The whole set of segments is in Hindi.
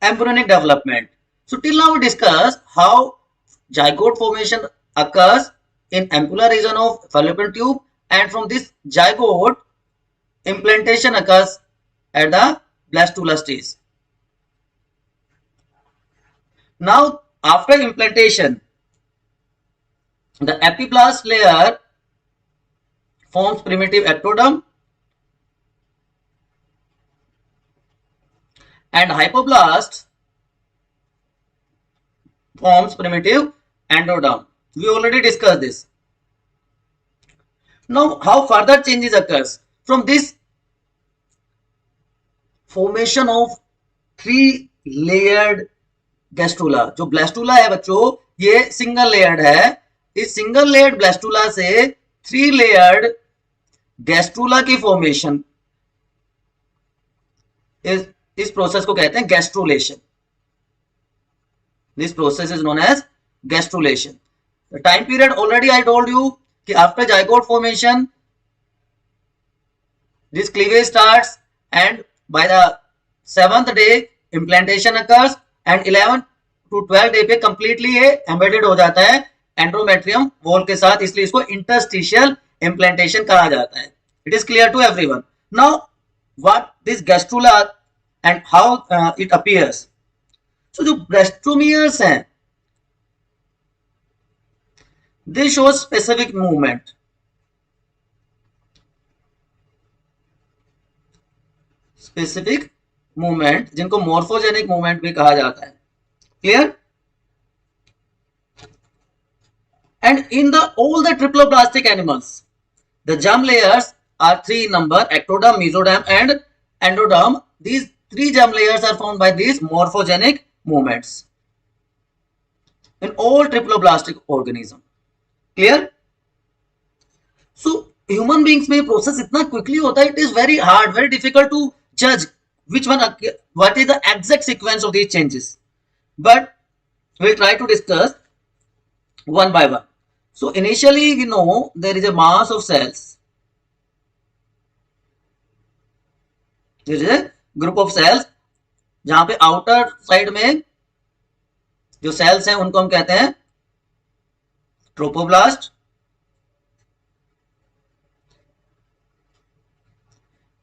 embryonic development. So till now we discussed how zygote formation occurs in ampulla region of fallopian tube, and from this zygote implantation occurs at the blastula stage. Now after implantation, the epiblast layer forms primitive ectoderm and hypoblast forms primitive endoderm. We already discussed this. Now how further changes occurs? From this formation of 3-layered gastrula, जो ब्लास्टूला है बच्चों ये सिंगल लेयर्ड है, इस सिंगल लेयर्ड ब्लास्टूला से 3 लेयर्ड गैस्ट्रूला की फॉर्मेशन, इस प्रोसेस को कहते हैं gastrulation. This process is known as gastrulation. The time period already I told you कि after zygote formation this cleavage starts and by the 7th day implantation occurs and 11 to 12 day पे कंप्लीटली ये एम्बेडेड हो जाता है एंड्रोमेट्रियम वॉल के साथ, इसलिए इसको इंटरस्टिशियल इम्प्लांटेशन कहा जाता है. It is clear to everyone. Now what this gastrula and how it appears. So जो ब्लास्टोमियर्स हैं they show specific movement. Specific movement जिनको मोर्फोजेनिक मूवमेंट भी कहा जाता है. Clear? And in all the triploblastic animals, the germ layers are 3 in number: ectoderm, mesoderm, and endoderm. These 3 germ layers are formed by these morphogenic movements in all triploblastic organism. Clear? So human beings में process इतना quickly होता है, it is very hard, very difficult to judge what is the exact sequence of these changes. But we'll try to discuss one by one. So initially we know there is a mass of cells. There is a group of cells जहां पे आउटर साइड में जो सेल्स हैं उनको हम कहते हैं trophoblast,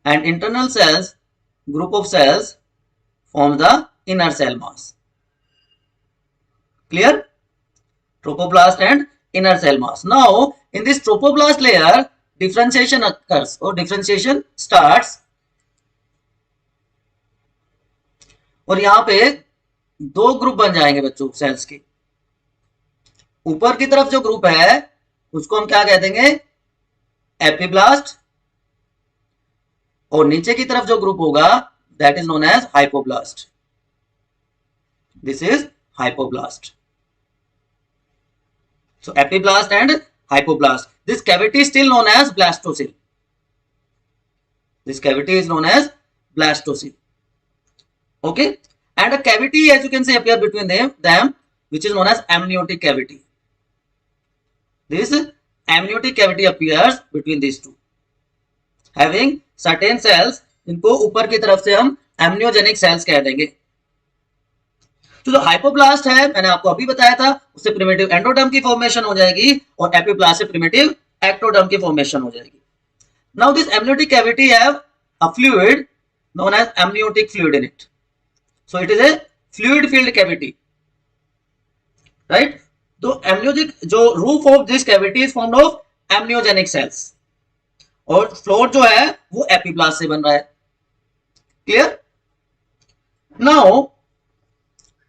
and internal cells, group of cells form the inner cell mass. Clear? Tropoblast and inner cell mass. Now in this tropoblast layer differentiation occurs or differentiation starts, और यहां पे 2 ग्रुप बन जाएंगे बच्चों सेल्स के. ऊपर की तरफ जो ग्रुप है उसको हम क्या कह देंगे? एपिब्लास्ट. और नीचे की तरफ जो ग्रुप होगा that is known as hypoblast. This is hypoblast. So epiblast and hypoblast. This cavity is still known as blastocele. This cavity is known as blastocele. Okay, and a cavity, as you can see, appear between them, which is known as amniotic cavity. This amniotic cavity appears between these two, having certain cells. इनको ऊपर की तरफ से हम amniogenic cells कह देंगे. तो जो हाइपोब्लास्ट है मैंने आपको अभी बताया था, उससे प्रिमिटिव एंडोडर्म की फॉर्मेशन हो जाएगी और एपिब्लास्ट से प्रिमिटिव एक्टोडर्म की फॉर्मेशन हो जाएगी. Now this amniotic cavity have a fluid known as amniotic fluid in it. So it is a fluid filled cavity, right. तो एमनियोटिक जो roof of this cavity is formed of amniogenic cells और फ्लोर जो है वो एपिब्लास्ट से बन रहा है. Clear? Now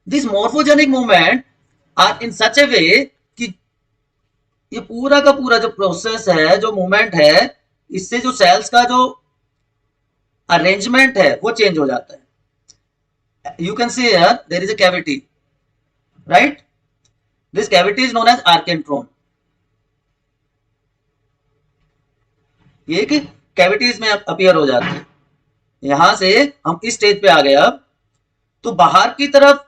this morphogenic movement are in such a way कि ये पूरा का पूरा जो प्रोसेस है, जो मूवमेंट है, इससे जो सेल्स का जो अरेंजमेंट है वो चेंज हो जाता है. You can see here there is a cavity, right. This cavity is known as archenteron. ये कि कैविटीज में अपीयर हो जाती है. यहां से हम इस स्टेज पे आ गए. अब तो बाहर की तरफ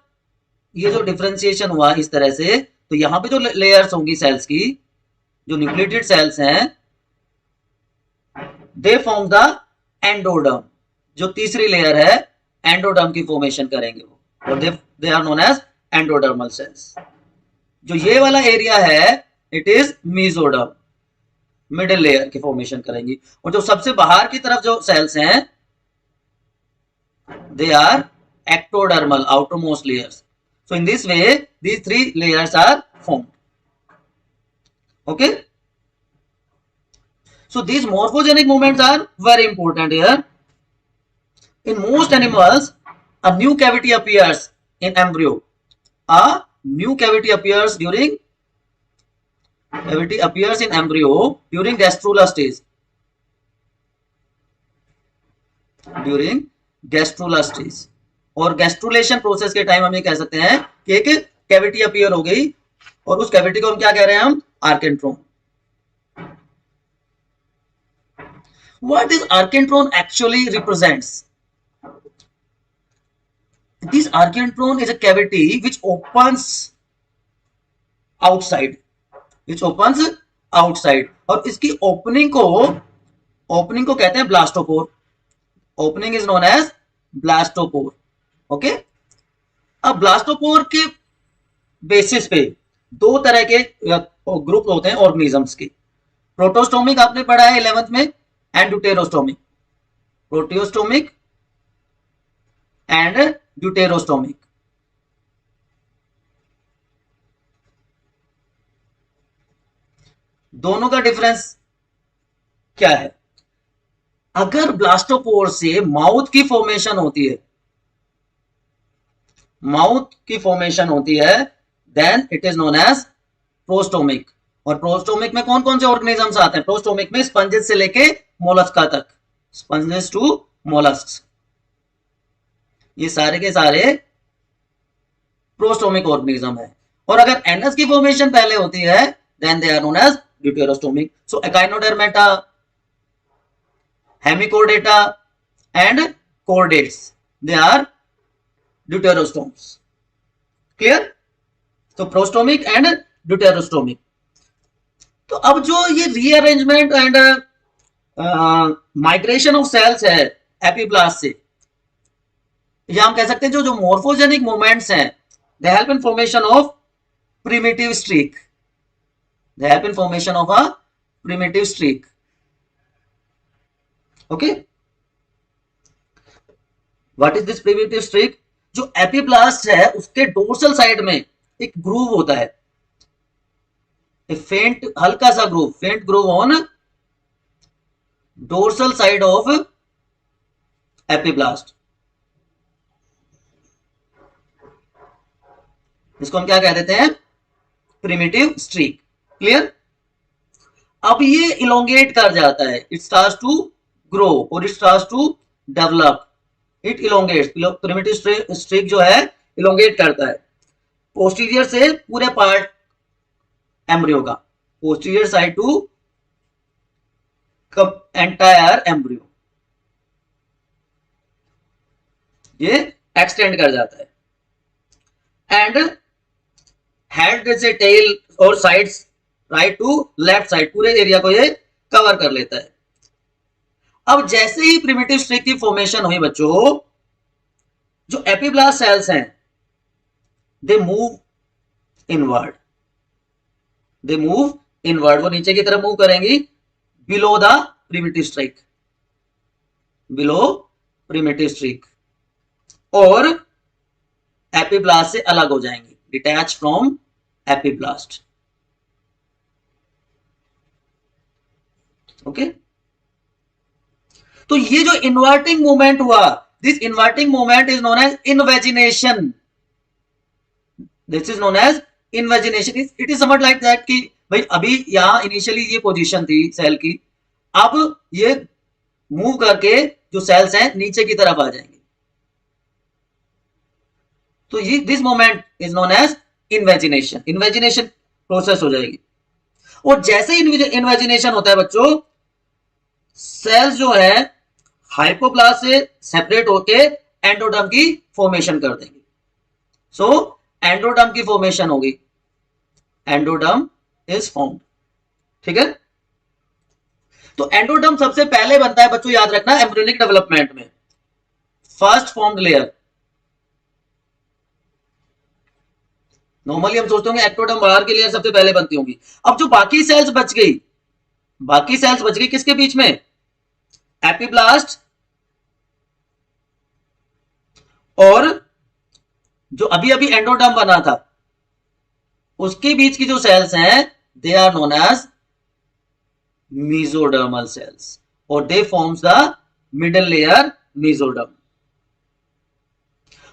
ये जो डिफरेंशिएशन हुआ इस तरह से, तो यहां पे जो लेयर्स होंगी सेल्स की, जो न्यूक्लिएटेड सेल्स हैं, दे फॉर्म द एंडोडर्म. जो तीसरी लेयर है एंडोडर्म की फॉर्मेशन करेंगे वो. और they are known as endodermal cells. जो ये वाला एरिया है it is mesoderm, middle layer की फॉर्मेशन करेंगी। और जो सबसे बाहर की तरफ जो सेल्स हैं they are ectodermal, outermost layers. So in this way these three layers are formed. Okay, so these morphogenic movements are very important here. In most animals a new cavity appears in embryo. A new cavity appears in embryo during gastrula stage. During gastrula stage और गैस्ट्रुलेशन प्रोसेस के टाइम हम ये कह सकते हैं कि एक कैविटी अपीयर हो गई और उस कैविटी को हम क्या कह रहे हैं, हम archenteron. What this archenteron actually represents? This archenteron is a cavity which opens outside, और इसकी ओपनिंग को कहते हैं blastopore. Opening is known as blastopore. Okay, अब ब्लास्टोपोर के बेसिस पे दो तरह के ग्रुप होते हैं ऑर्गेनिजम्स के। प्रोटोस्टोमिक आपने पढ़ा है 11th में, एंड ड्यूटेरोस्टोमिक। प्रोटियोस्टोमिक एंड ड्यूटेरोस्टोमिक। दोनों का डिफरेंस क्या है? अगर ब्लास्टोपोर से माउथ की फॉर्मेशन होती है then it is known as protostomic. और प्रोस्टोमिक में कौन कौन से ऑर्गेनिजम्स आते हैं? प्रोस्टोमिक में स्पंजेस से लेके मोलस्का तक, स्पंजेस टू मोलस्क, ये सारे के सारे प्रोस्टोमिक ऑर्गेनिज्म है। और अगर एनस की फॉर्मेशन पहले होती है then they are known as deuterostomic. So echinodermata, hemichordata and chordates they are deuterostomes. Clear? तो प्रोस्टोमिक एंड ड्यूटेरोस्टोमिक। तो अब जो ये rearrangement and migration of cells है एपिब्लास्ट से, या हम कह सकते हैं जो मोर्फोजेनिक मूवमेंट्स हैं they help in formation of primitive streak. Okay, what is this primitive streak? जो एपिब्लास्ट है उसके डोर्सल साइड में एक ग्रूव होता है, फेंट हल्का सा groove, faint groove on dorsal side of epiblast. इसको हम क्या कह देते हैं? Primitive streak. क्लियर? अब ये इलोंगेट कर जाता है, इट स्टार्ट्स टू ग्रो और it starts to develop, it elongates. Primitive streak जो है इलोंगेट करता है पोस्टीरियर से पूरे पार्ट एम्ब्रियो का, posterior side to entire embryo, ये एक्सटेंड कर जाता है। एंड हेड जैसे टेल और sides right to left side, पूरे एरिया को ये कवर कर लेता है। अब जैसे ही प्रिमिटिव स्ट्रिक की फॉर्मेशन हुई बच्चों, जो एपिब्लास्ट सेल्स हैं दे मूव इनवर्ड, वो नीचे की तरफ मूव करेंगी बिलो द प्रिमिटिव स्ट्रिक, और एपिब्लास्ट से अलग हो जाएंगी, डिटैच फ्रॉम एपिब्लास्ट। ओके, तो ये जो इन्वर्टिंग मूवमेंट हुआ, this inverting movement is known as invagination. This is known as invagination. It is समझ लाइक दैट कि भाई अभी यहां इनिशियली ये पोजीशन थी सेल की, अब ये मूव करके जो सेल्स हैं नीचे की तरफ आ जाएंगे, तो ये this moment is known as invagination. Invagination process हो जाएगी। और जैसे ही इन्वेजिनेशन होता है बच्चों, सेल्स जो है हाइपोप्लास्ट से सेपरेट होके एंडोडर्म की फॉर्मेशन कर देंगे। सो एंडोडर्म की फॉर्मेशन होगी, एंडोडर्म इज फॉर्म्ड। ठीक है, तो एंडोडर्म सबसे पहले बनता है बच्चों, याद रखना, एम्ब्रियोनिक डेवलपमेंट में फर्स्ट फॉर्म्ड लेयर। नॉर्मली हम सोचते होंगे एक्टोडर्म बाहर की लेयर सबसे पहले बनती होंगी। अब जो बाकी सेल्स बच गई किसके बीच में? एपिब्लास्ट और जो अभी अभी एंडोडर्म बना था उसके बीच की जो सेल्स हैं they are known as mesodermal cells और they forms the middle layer mesoderm.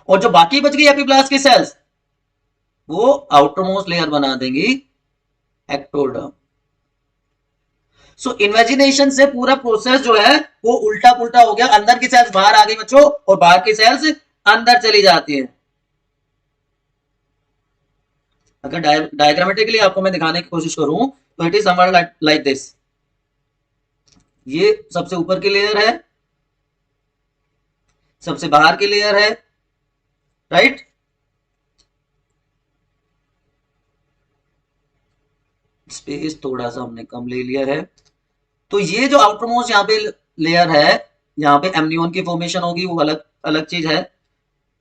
और जो बाकी बच गई एपिब्लास्ट की सेल्स वो आउटरमोस्ट लेयर बना देंगी एक्टोडर्म। सो इन्वेजिनेशन से पूरा प्रोसेस जो है वो उल्टा पुल्टा हो गया, अंदर की सेल्स बाहर आ गई बच्चों और बाहर की सेल्स अंदर चली जाती है। अगर डायग्रामेटिकली आपको मैं दिखाने की कोशिश करूं तो it is somewhere like this. ये सबसे ऊपर की लेयर है, सबसे बाहर की लेयर है, राइट। स्पेस थोड़ा सा हमने कम ले लिया है। तो ये जो आउटरमोस्ट यहाँ पे लेयर है, यहाँ पे एमनियोन की फॉर्मेशन होगी, वो अलग अलग चीज है।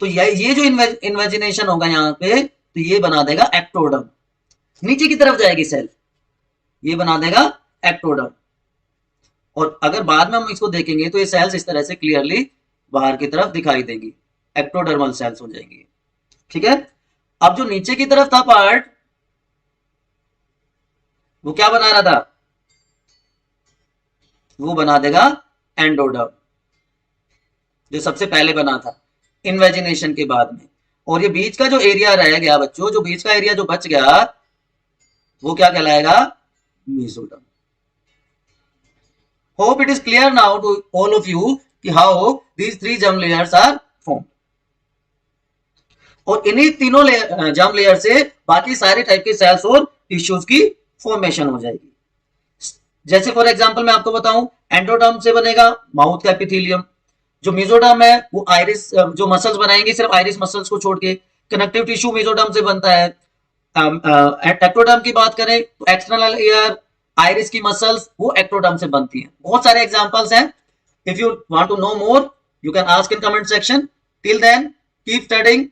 तो ये जो इन्वेजिनेशन होगा यहाँ पे तो ये बना देगा एक्टोडर्म। नीचे की तरफ जाएगी सेल, ये बना देगा एक्टोडर्म। और अगर बाद में हम इसको देखेंगे तो ये सेल्स इस तरह से क्लियरली बाहर की तरफ दिखाई देंगी, एक्टोडर्मल सेल्स हो जाएंगी। ठीक है। अब जो नीचे की तरफ था पार्ट वो क्या बना रहा था? वो बना देगा एंडोडर्म, जो सबसे पहले बना था इन्वेजिनेशन के बाद में। और ये बीच का जो एरिया रह गया बच्चों, जो बीच का एरिया जो बच गया वो क्या कहलाएगा? Mesoderm. Hope it is clear now to all of you कि how these three germ layers are form. और इन्हीं तीनों जर्म लेयर से बाकी सारे टाइप के सेल्स और टिश्यूज की फॉर्मेशन हो जाएगी। जैसे फॉर एग्जांपल मैं आपको बताऊं, एंडोडर्म से बनेगा माउथ का एपिथेलियम। जो मेसोडर्म है वो आइरिस, जो मसल्स बनाएंगे सिर्फ आइरिस मसल्स को छोड़ के। कनेक्टिव टिश्यू मेसोडर्म से बनता है। एक्टोडर्म की बात करें तो एक्सटर्नल ईयर, आइरिस की मसल्स वो एक्टोडर्म से बनती हैं। बहुत सारे एग्जांपल्स हैं। If you want to know more you can ask in comment section. Till then keep studying.